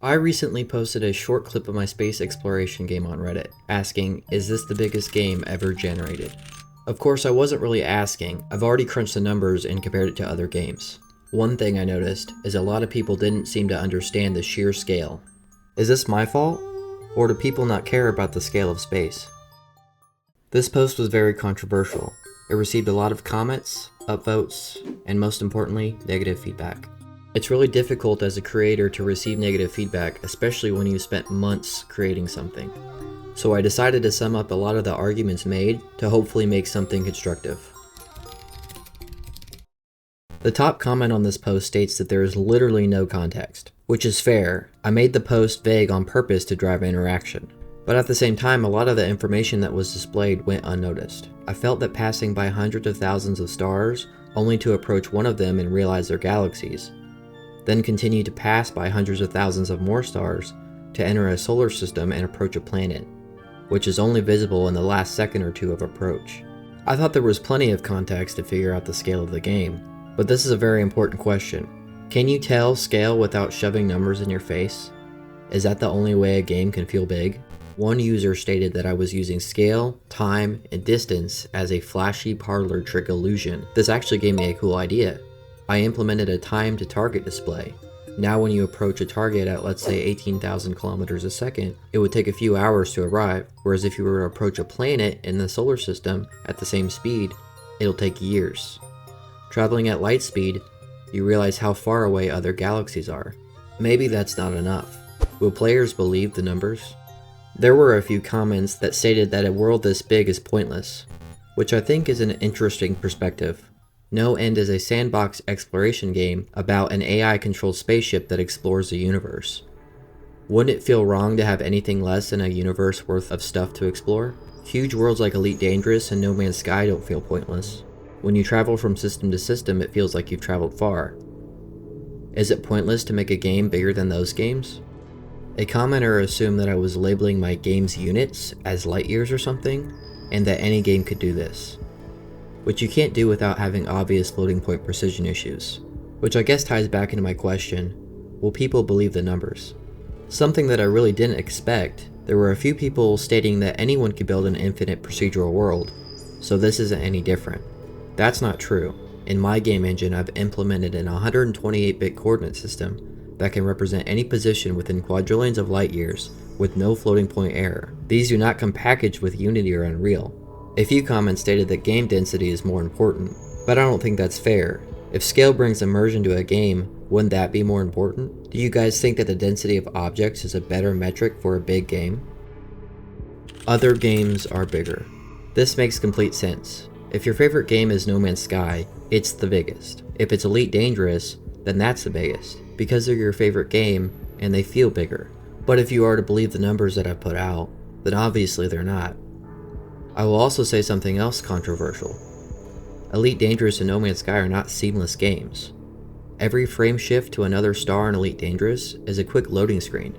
I recently posted a short clip of my space exploration game on Reddit, asking, is this the biggest game ever generated? Of course, I wasn't really asking, I've already crunched the numbers and compared it to other games. One thing I noticed is a lot of people didn't seem to understand the sheer scale. Is this my fault? Or do people not care about the scale of space? This post was very controversial. It received a lot of comments, upvotes, and most importantly, negative feedback. It's really difficult as a creator to receive negative feedback, especially when you spent months creating something. So I decided to sum up a lot of the arguments made to hopefully make something constructive. The top comment on this post states that there is literally no context, which is fair. I made the post vague on purpose to drive interaction. But at the same time, a lot of the information that was displayed went unnoticed. I felt that passing by hundreds of thousands of stars, only to approach one of them and realize they're galaxies, then continue to pass by hundreds of thousands of more stars to enter a solar system and approach a planet, which is only visible in the last second or two of approach. I thought there was plenty of context to figure out the scale of the game, but this is a very important question. Can you tell scale without shoving numbers in your face? Is that the only way a game can feel big? One user stated that I was using scale, time, and distance as a flashy parlor trick illusion. This actually gave me a cool idea. I implemented a time to target display. Now when you approach a target at, let's say, 18,000 kilometers a second, it would take a few hours to arrive, whereas if you were to approach a planet in the solar system at the same speed, it'll take years. Traveling at light speed, you realize how far away other galaxies are. Maybe that's not enough. Will players believe the numbers? There were a few comments that stated that a world this big is pointless, which I think is an interesting perspective. No End is a sandbox exploration game about an AI-controlled spaceship that explores the universe. Wouldn't it feel wrong to have anything less than a universe worth of stuff to explore? Huge worlds like Elite Dangerous and No Man's Sky don't feel pointless. When you travel from system to system, it feels like you've traveled far. Is it pointless to make a game bigger than those games? A commenter assumed that I was labeling my game's units as light years or something, and that any game could do this, which you can't do without having obvious floating point precision issues. Which I guess ties back into my question, will people believe the numbers? Something that I really didn't expect, there were a few people stating that anyone could build an infinite procedural world, so this isn't any different. That's not true. In my game engine, I've implemented an 128-bit coordinate system that can represent any position within quadrillions of light years with no floating point error. These do not come packaged with Unity or Unreal. A few comments stated that game density is more important, but I don't think that's fair. If scale brings immersion to a game, wouldn't that be more important? Do you guys think that the density of objects is a better metric for a big game? Other games are bigger. This makes complete sense. If your favorite game is No Man's Sky, it's the biggest. If it's Elite Dangerous, then that's the biggest, because they're your favorite game and they feel bigger. But if you are to believe the numbers that I put out, then obviously they're not. I will also say something else controversial. Elite Dangerous and No Man's Sky are not seamless games. Every frame shift to another star in Elite Dangerous is a quick loading screen,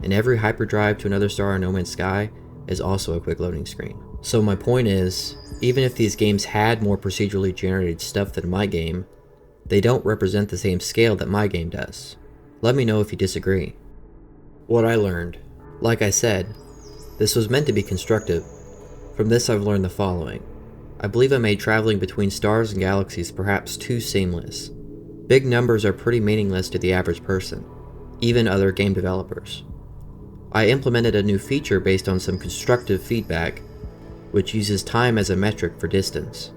and every hyperdrive to another star in No Man's Sky is also a quick loading screen. So my point is, even if these games had more procedurally generated stuff than my game, they don't represent the same scale that my game does. Let me know if you disagree. What I learned. Like I said, this was meant to be constructive. From this I've learned the following. I believe I made traveling between stars and galaxies perhaps too seamless. Big numbers are pretty meaningless to the average person, even other game developers. I implemented a new feature based on some constructive feedback, which uses time as a metric for distance.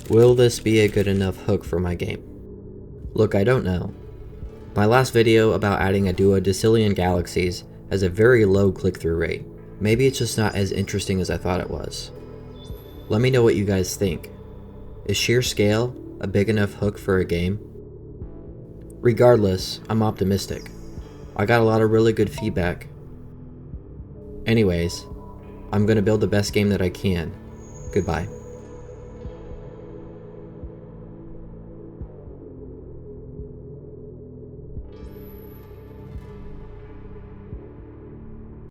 Will this be a good enough hook for my game? Look, I don't know. My last video about adding a duodecillion galaxies has a very low click-through rate. Maybe it's just not as interesting as I thought it was. Let me know what you guys think. Is sheer scale a big enough hook for a game? Regardless, I'm optimistic. I got a lot of really good feedback. Anyways, I'm gonna build the best game that I can. Goodbye.